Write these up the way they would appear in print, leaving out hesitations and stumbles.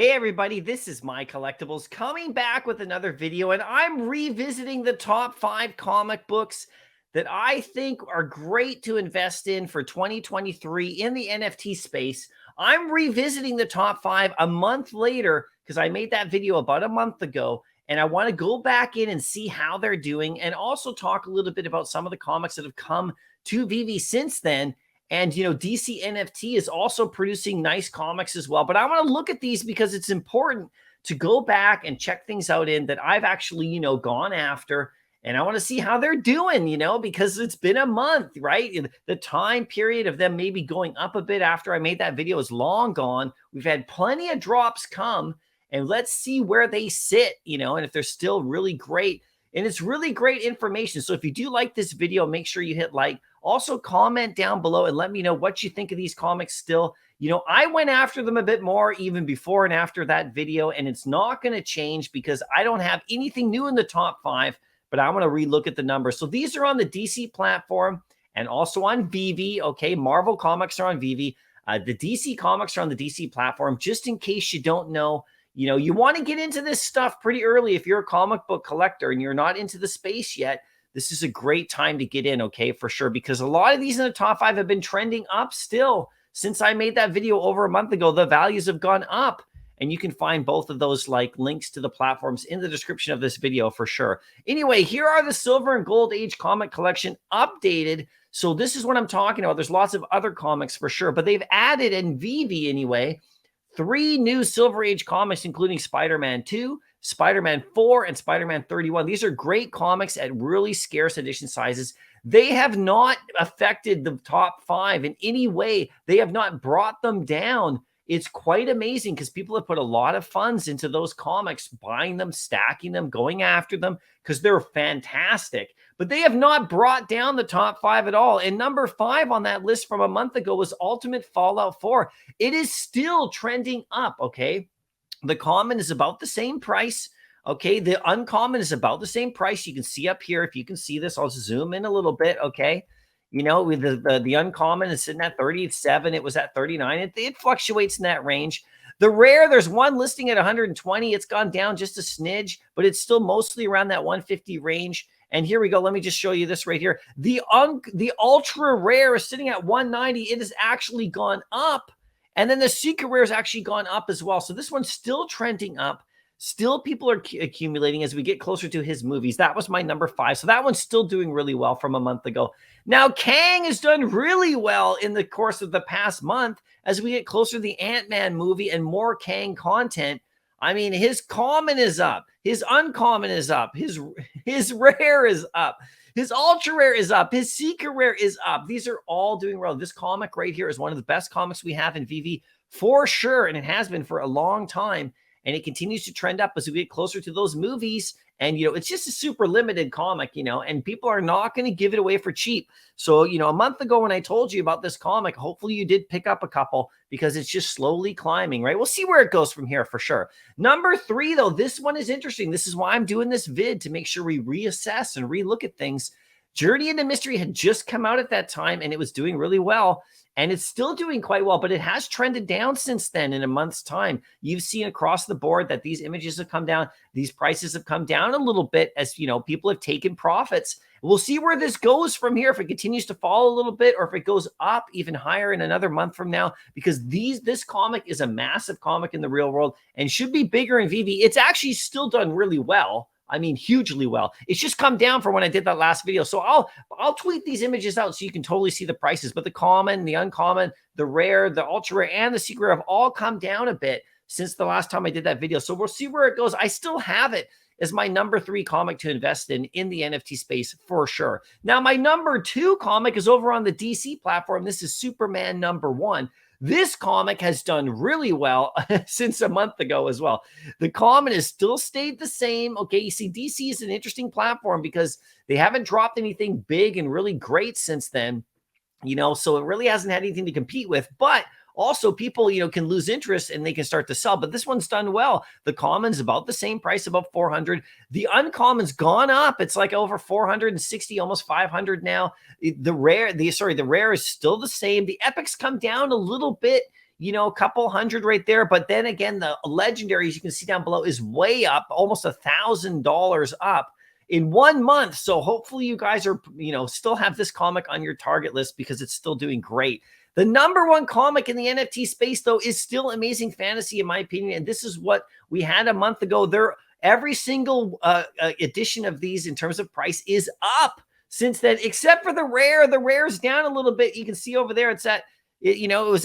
Hey everybody, this is MyCollectables coming back with another video, and I'm revisiting the top 5 comic books that I think are great to invest in for 2023 in the NFT space. I'm revisiting the top 5 a month later because I made that video about a month ago, and I want to go back in and see how they're doing and also talk a little bit about some of the comics that have come to Veve since then. And, DC NFT is also producing nice comics as well. But I want to look at these because it's important to go back and check things out in that I've actually, gone after. And I want to see how they're doing, because it's been a month, right? The time period of them maybe going up a bit after I made that video is long gone. We've had plenty of drops come, and let's see where they sit, and if they're still really great. And it's really great information. So if you do like this video, make sure you hit like. Also, comment down below and let me know what you think of these comics still. I went after them a bit more even before and after that video, and it's not going to change because I don't have anything new in the top 5, but I want to relook at the numbers. So these are on the DC platform and also on Veve. Okay, Marvel comics are on Veve. The DC comics are on the DC platform. Just in case you don't know, you want to get into this stuff pretty early if you're a comic book collector and you're not into the space yet. This is a great time to get in, okay, for sure, because a lot of these in the top 5 have been trending up still. Since I made that video over a month ago, the values have gone up, and you can find both of those links to the platforms in the description of this video for sure. Anyway, here are the Silver and Gold Age comic collection updated. So this is what I'm talking about. There's lots of other comics for sure, but they've added in Veve anyway 3 new Silver Age comics, including Spider-Man 2, Spider-Man 4, and Spider-Man 31. These are great comics at really scarce edition sizes. They have not affected the top 5 in any way. They have not brought them down. It's quite amazing because people have put a lot of funds into those comics, buying them, stacking them, going after them because they're fantastic. But they have not brought down the top 5 at all. And number 5 on that list from a month ago was Ultimate Fallout 4. It is still trending up, okay? The common is about the same price. Okay, the uncommon is about the same price. You can see up here, if you can see this, I'll zoom in a little bit, okay? With the uncommon is sitting at 37. It was at 39. It fluctuates in that range. The rare, there's one listing at 120. It's gone down just a smidge, but it's still mostly around that 150 range. And here we go. Let me just show you this right here. The ultra rare is sitting at 190. It has actually gone up. And then the secret rare has actually gone up as well. So this one's still trending up. Still, people are accumulating as we get closer to his movies. That was my number 5. So that one's still doing really well from a month ago. Now, Kang has done really well in the course of the past month as we get closer to the Ant-Man movie and more Kang content. I mean, his common is up. His uncommon is up. His rare is up. His ultra rare is up. His secret rare is up. These are all doing well. This comic right here is one of the best comics we have in Veve for sure, and it has been for a long time. And it continues to trend up as we get closer to those movies. And, it's just a super limited comic, and people are not going to give it away for cheap. So, a month ago when I told you about this comic, hopefully you did pick up a couple because it's just slowly climbing, right? We'll see where it goes from here for sure. Number 3, though, this one is interesting. This is why I'm doing this vid, to make sure we reassess and relook at things. Journey into Mystery had just come out at that time, and it was doing really well. And it's still doing quite well, but it has trended down since then in a month's time. You've seen across the board that these images have come down. These prices have come down a little bit as, people have taken profits. We'll see where this goes from here, if it continues to fall a little bit or if it goes up even higher in another month from now, because this comic is a massive comic in the real world and should be bigger in Veve. It's actually still done really well. I mean, hugely well. It's just come down from when I did that last video. So I'll tweet these images out so you can totally see the prices. But the common, the uncommon, the rare, the ultra rare, and the secret rare have all come down a bit since the last time I did that video. So we'll see where it goes. I still have it as my number 3 comic to invest in the NFT space for sure. Now, my number 2 comic is over on the DC platform. This is Superman number 1. This comic has done really well since a month ago as well. The common has still stayed the same. Okay, you see, DC is an interesting platform because they haven't dropped anything big and really great since then, so it really hasn't had anything to compete with. But also, people, can lose interest and they can start to sell. But this one's done well. The common's about the same price, about 400. The uncommon's gone up. It's like over 460, almost 500 now. The rare is still the same. The epics come down a little bit a couple hundred right there. But then again, the legendaries you can see down below is way up, almost $1,000 up in 1 month. So hopefully you guys are, still have this comic on your target list because it's still doing great. The number one comic in the NFT space, though, is still Amazing Fantasy, in my opinion. And this is what we had a month ago. Every single edition of these in terms of price is up since then, except for the rare. The rare's down a little bit. You can see over there, it's at it's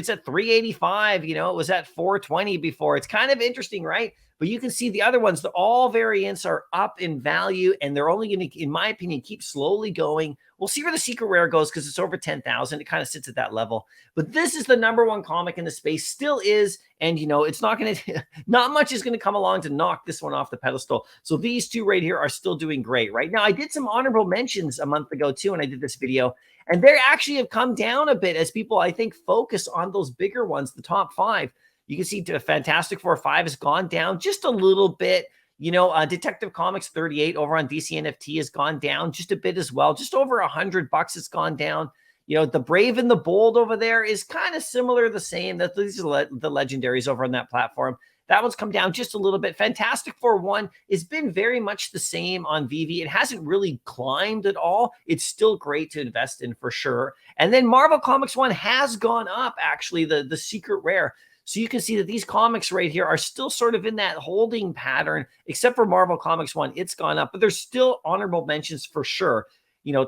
at 385. It was at 420 before. It's kind of interesting, right? But you can see the other ones, all variants are up in value, and they're only going to, in my opinion, keep slowly going. We'll see where the secret rare goes because it's over 10,000. It kind of sits at that level. But this is the number one comic in the space, still is. And, it's not going to, not much is going to come along to knock this one off the pedestal. So these two right here are still doing great. Right now, I did some honorable mentions a month ago, too, when I did this video. And they actually have come down a bit as people, I think, focus on those bigger ones, the top 5. You can see Fantastic Four 5 has gone down just a little bit. Detective Comics 38 over on DC NFT has gone down just a bit as well. Just over $100 it's gone down. The Brave and the Bold over there is kind of similar, the same. These are the legendaries over on that platform. That one's come down just a little bit. Fantastic Four 1 has been very much the same on Veve. It hasn't really climbed at all. It's still great to invest in for sure. And then Marvel Comics 1 has gone up, actually, the secret rare. So you can see that these comics right here are still sort of in that holding pattern, except for Marvel Comics 1. It's gone up, but there's still honorable mentions for sure.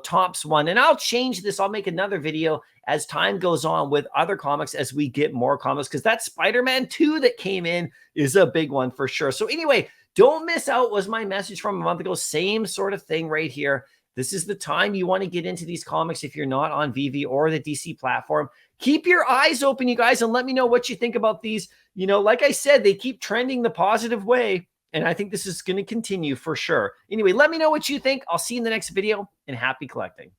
Tops 1. And I'll change this. I'll make another video as time goes on with other comics as we get more comics, because that Spider-Man 2 that came in is a big one for sure. So anyway, don't miss out was my message from a month ago. Same sort of thing right here. This is the time you want to get into these comics if you're not on Veve or the DC platform. Keep your eyes open, you guys, and let me know what you think about these. Like I said, they keep trending the positive way, and I think this is going to continue for sure. Anyway, let me know what you think. I'll see you in the next video, and happy collecting.